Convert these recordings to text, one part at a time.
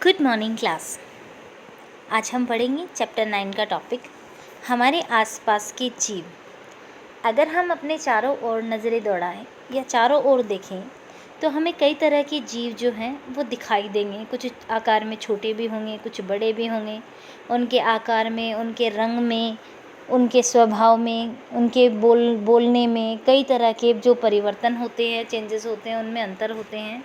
Good morning class. आज हम पढ़ेंगे चैप्टर 9 का टॉपिक हमारे आसपास के जीव। अगर हम अपने चारों ओर नज़रें दौड़ाएं या चारों ओर देखें तो हमें कई तरह के जीव जो हैं वो दिखाई देंगे। कुछ आकार में छोटे भी होंगे, कुछ बड़े भी होंगे। उनके आकार में, उनके रंग में, उनके स्वभाव में, उनके बोलने में कई तरह के जो परिवर्तन होते हैं, चेंजेस होते हैं, उनमें अंतर होते हैं।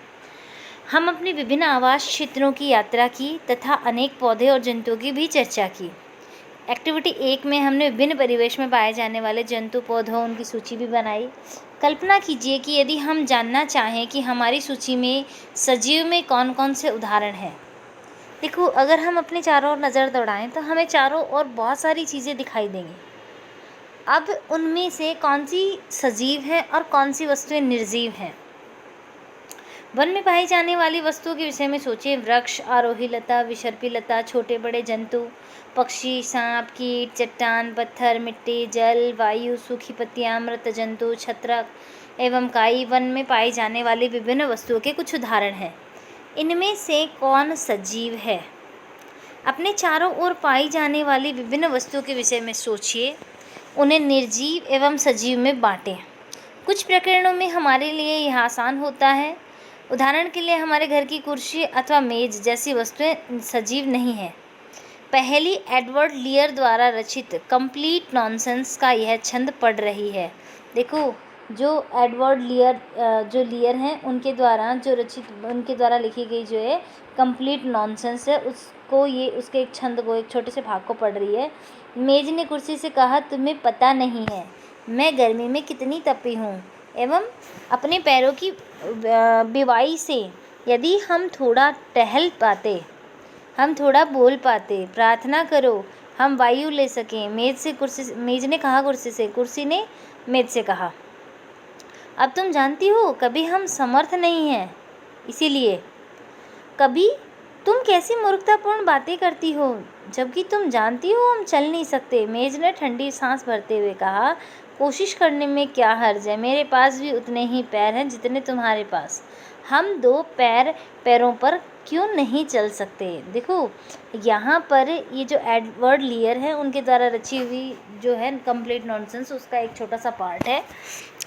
हम अपने विभिन्न आवास क्षेत्रों की यात्रा की तथा अनेक पौधे और जंतुओं की भी चर्चा की। एक्टिविटी 1 में हमने विभिन्न परिवेश में पाए जाने वाले जंतु पौधों उनकी सूची भी बनाई। कल्पना कीजिए कि यदि हम जानना चाहें कि हमारी सूची में सजीव में कौन कौन से उदाहरण हैं। देखो, अगर हम अपने चारों ओर नज़र दौड़ाएं तो हमें चारों ओर बहुत सारी चीज़ें दिखाई देंगी। अब उनमें से कौन सी सजीव है और कौन सी वस्तुएं निर्जीव हैं। वन में पाई जाने वाली वस्तुओं के विषय में सोचें। वृक्ष, आरोही लता, विसर्पी लता, छोटे बड़े जंतु, पक्षी, सांप, कीट, चट्टान, पत्थर, मिट्टी, जल, वायु, सूखी पत्तियां, मृत जंतु, छत्रक एवं काई वन में पाई जाने वाली विभिन्न वस्तुओं के कुछ उदाहरण हैं। इनमें से कौन सजीव है? अपने चारों ओर पाई जाने वाली विभिन्न वस्तुओं के विषय में सोचिए। उन्हें निर्जीव एवं सजीव में बांटें। कुछ प्रकरणों में हमारे लिए यह आसान होता है। उदाहरण के लिए हमारे घर की कुर्सी अथवा मेज जैसी वस्तुएं सजीव नहीं हैं। पहली एडवर्ड लियर द्वारा रचित कंप्लीट नॉनसेंस का यह छंद पढ़ रही है। देखो, जो एडवर्ड लियर हैं उनके द्वारा लिखी गई जो है कंप्लीट नॉनसेंस है, उसके एक छंद को, एक छोटे से भाग को पढ़ रही है। मेज ने कुर्सी से कहा, तुम्हें पता नहीं है मैं गर्मी में कितनी तपी हूँ, एवं अपने पैरों की बिवाई से यदि हम थोड़ा टहल पाते, हम थोड़ा बोल पाते, प्रार्थना करो हम वायु ले सकें। मेज ने कहा कुर्सी से, कुर्सी ने मेज से कहा, अब तुम जानती हो कभी हम समर्थ नहीं हैं, इसीलिए कभी तुम कैसी मूर्खतापूर्ण बातें करती हो जबकि तुम जानती हो हम चल नहीं सकते। मेज ने ठंडी सांस भरते हुए कहा, कोशिश करने में क्या हर्ज है, मेरे पास भी उतने ही पैर हैं जितने तुम्हारे पास, हम 2 पैरों पर क्यों नहीं चल सकते। देखो, यहाँ पर ये जो एडवर्ड लियर है उनके द्वारा रची हुई जो है कंप्लीट नॉनसेंस, उसका एक छोटा सा पार्ट है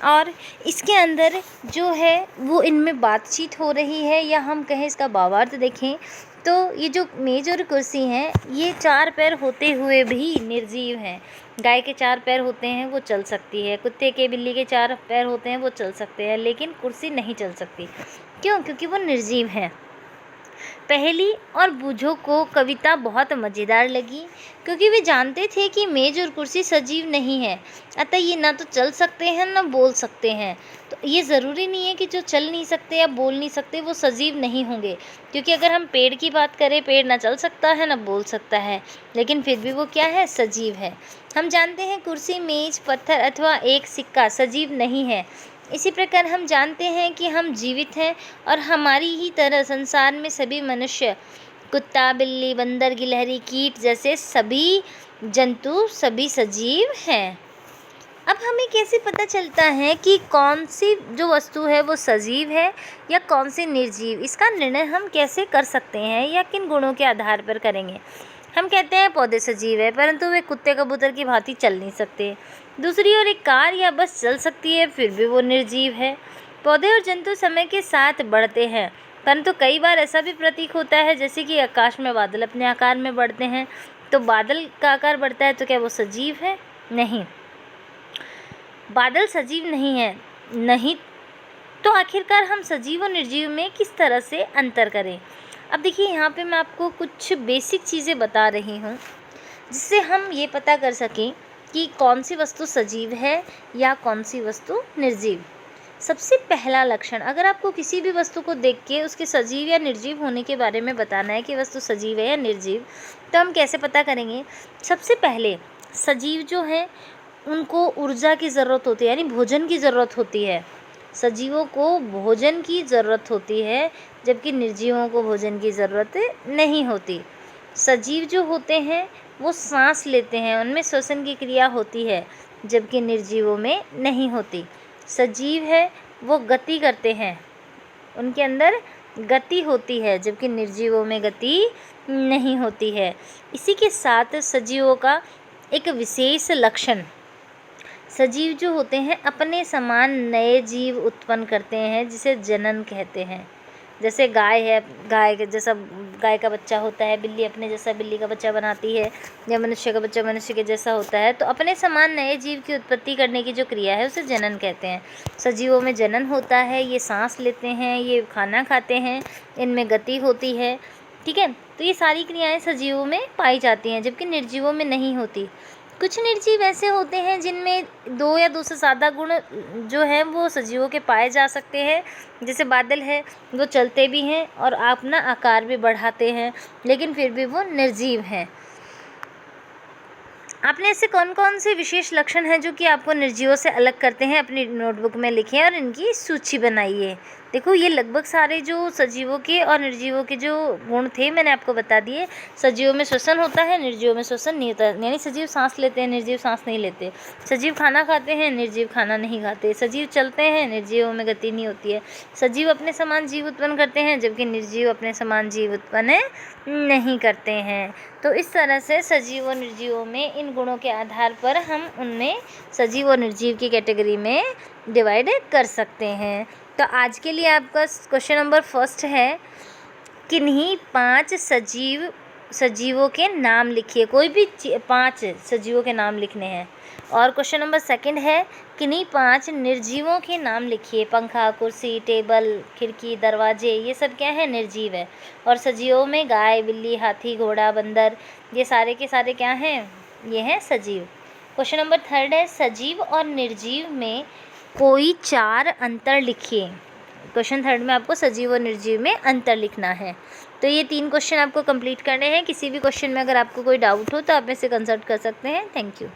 और इसके अंदर जो है वो इनमें बातचीत हो रही है, या हम कहें इसका भावार्थ देखें तो ये जो मेज और कुर्सी हैं ये 4 पैर होते हुए भी निर्जीव हैं। गाय के 4 पैर होते हैं, वो चल सकती है। कुत्ते के, बिल्ली के 4 पैर होते हैं, वो चल सकते हैं, लेकिन कुर्सी नहीं चल सकती। क्यों? क्योंकि वो निर्जीव है। पहली और बूझों को कविता बहुत मज़ेदार लगी क्योंकि वे जानते थे कि मेज और कुर्सी सजीव नहीं है, अतः ये ना तो चल सकते हैं ना बोल सकते हैं। तो ये ज़रूरी नहीं है कि जो चल नहीं सकते या बोल नहीं सकते वो सजीव नहीं होंगे, क्योंकि अगर हम पेड़ की बात करें, पेड़ ना चल सकता है ना बोल सकता है, लेकिन फिर भी वो क्या है? सजीव है। हम जानते हैं कुर्सी, मेज, पत्थर अथवा एक सिक्का सजीव नहीं है। इसी प्रकार हम जानते हैं कि हम जीवित हैं और हमारी ही तरह संसार में सभी मनुष्य, कुत्ता, बिल्ली, बंदर, गिलहरी, कीट जैसे सभी जंतु सभी सजीव हैं। अब हमें कैसे पता चलता है कि कौन सी जो वस्तु है वो सजीव है या कौन सी निर्जीव? इसका निर्णय हम कैसे कर सकते हैं या किन गुणों के आधार पर करेंगे? हम कहते हैं पौधे सजीव है, परंतु वे कुत्ते कबूतर की भांति चल नहीं सकते। दूसरी ओर एक कार या बस चल सकती है, फिर भी वो निर्जीव है। पौधे और जंतु समय के साथ बढ़ते हैं, परंतु कई बार ऐसा भी प्रतीक होता है जैसे कि आकाश में बादल अपने आकार में बढ़ते हैं। तो बादल का आकार बढ़ता है तो क्या वो सजीव है? नहीं, बादल सजीव नहीं है। नहीं तो आखिरकार हम सजीव और निर्जीव में किस तरह से अंतर करें? अब देखिए, यहाँ पे मैं आपको कुछ बेसिक चीज़ें बता रही हूँ जिससे हम ये पता कर सकें कि कौन सी वस्तु सजीव है या कौन सी वस्तु निर्जीव। सबसे पहला लक्षण, अगर आपको किसी भी वस्तु को देख के उसके सजीव या निर्जीव होने के बारे में बताना है कि वस्तु सजीव है या निर्जीव, तो हम कैसे पता करेंगे? सबसे पहले सजीव जो है उनको ऊर्जा की ज़रूरत होती है, यानी भोजन की ज़रूरत होती है। सजीवों को भोजन की ज़रूरत होती है, जबकि निर्जीवों को भोजन की ज़रूरत नहीं होती। सजीव जो होते हैं वो सांस लेते हैं, उनमें श्वसन की क्रिया होती है, जबकि निर्जीवों में नहीं होती। सजीव है वो गति करते हैं, उनके अंदर गति होती है, जबकि निर्जीवों में गति नहीं होती है। इसी के साथ सजीवों का एक विशेष लक्षण, सजीव जो होते हैं अपने समान नए जीव उत्पन्न करते हैं, जिसे जनन कहते हैं। जैसे गाय है, गाय के जैसा गाय का बच्चा होता है, बिल्ली अपने जैसा बिल्ली का बच्चा बनाती है, या मनुष्य का बच्चा मनुष्य के जैसा होता है। तो अपने समान नए जीव की उत्पत्ति करने की जो क्रिया है उसे जनन कहते हैं। सजीवों में जनन होता है, ये सांस लेते हैं, ये खाना खाते हैं, इनमें गति होती है, ठीक है। तो ये सारी क्रियाएं सजीवों में पाई जाती हैं, जबकि निर्जीवों में नहीं होती। कुछ निर्जीव ऐसे होते हैं जिनमें 2 या 2 से ज़्यादा गुण जो हैं वो सजीवों के पाए जा सकते हैं। जैसे बादल है, वो चलते भी हैं और अपना आकार भी बढ़ाते हैं, लेकिन फिर भी वो निर्जीव हैं। आपने ऐसे कौन कौन से विशेष लक्षण हैं जो कि आपको निर्जीवों से अलग करते हैं, अपनी नोटबुक में लिखें और इनकी सूची बनाइए। देखो, ये लगभग सारे जो सजीवों के और निर्जीवों के जो गुण थे मैंने आपको बता दिए। सजीवों में श्वसन होता है, निर्जीवों में श्वसन नहीं होता, यानी सजीव सांस लेते हैं, निर्जीव सांस नहीं लेते। सजीव खाना खाते हैं, निर्जीव खाना नहीं खाते। सजीव चलते हैं, निर्जीवों में गति नहीं होती है। सजीव अपने समान जीव उत्पन्न करते हैं, जबकि निर्जीव अपने समान जीव उत्पन्न नहीं करते हैं। तो इस तरह से सजीव और निर्जीवों में इन गुणों के आधार पर हम उनमें सजीव और निर्जीव की कैटेगरी में डिवाइड कर सकते हैं। तो आज के लिए आपका क्वेश्चन नंबर 1 है, किन्हीं 5 सजीवों के नाम लिखिए। कोई भी 5 सजीवों के नाम लिखने हैं। और क्वेश्चन नंबर 2 है, किन्हीं 5 निर्जीवों के नाम लिखिए। पंखा, कुर्सी, टेबल, खिड़की, दरवाजे, ये सब क्या है, निर्जीव है। और सजीवों में गाय, बिल्ली, हाथी, घोड़ा, बंदर, ये सारे के सारे क्या हैं, ये हैं सजीव। क्वेश्चन नंबर 3 है, सजीव और निर्जीव में कोई 4 अंतर लिखिए। क्वेश्चन 3 में आपको सजीव और निर्जीव में अंतर लिखना है। तो ये 3 क्वेश्चन आपको कंप्लीट करने हैं। किसी भी क्वेश्चन में अगर आपको कोई डाउट हो तो आप मेरे से कंसल्ट कर सकते हैं। Thank you.